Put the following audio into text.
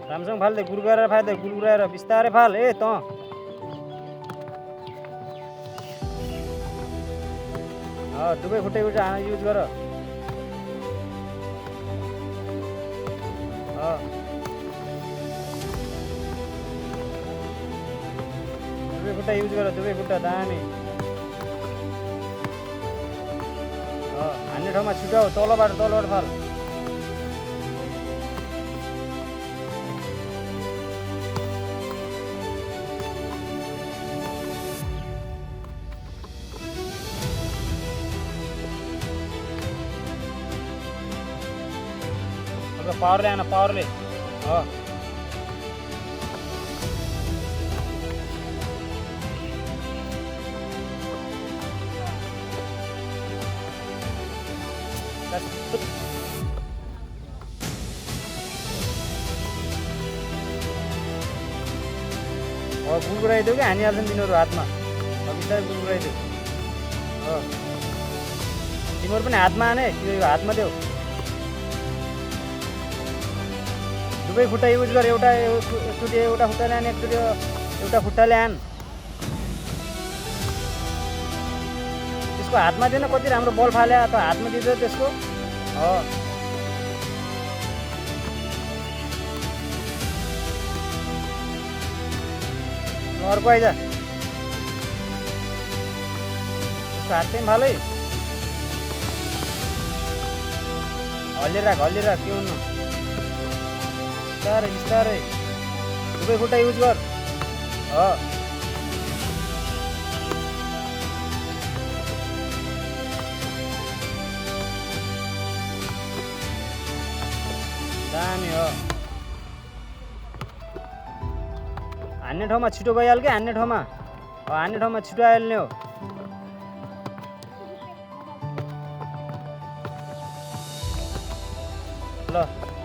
राम्रोसँग फाल्दै गुरगुराएर बिस्तारै फाल ए त दुवै खुट्टै युज गर दुवै खुट्टा युज गर दुवै खुट्टा दामी हान्ने ठाउँमा छुट्याऊ तलबाट फाल पावरले आना पावरले गुरगुराइदेऊ कि हानिहाल्छन् तिनीहरू हातमा बिस्तारै गुरगुराइदेऊ तिमीहरू पनि हातमा हाने हातमा देऊ दुवै खुट्टा युज गर एउटा खुट्टाले आन एउटा खुट्टाले आन त्यसको हातमा दिएन कति राम्रो बल फाले त हातमा दिँदै त्यसको अर्को आइज त्यसको हात चाहिँ फालै हल्लिराख के हुनु बिस्तारै दुवै खुट्टा युज गर दामी हो हान्ने ठाउँमा छिटो गइहाल कि हान्ने ठाउँमा छिटो आइहाल्ने हो ल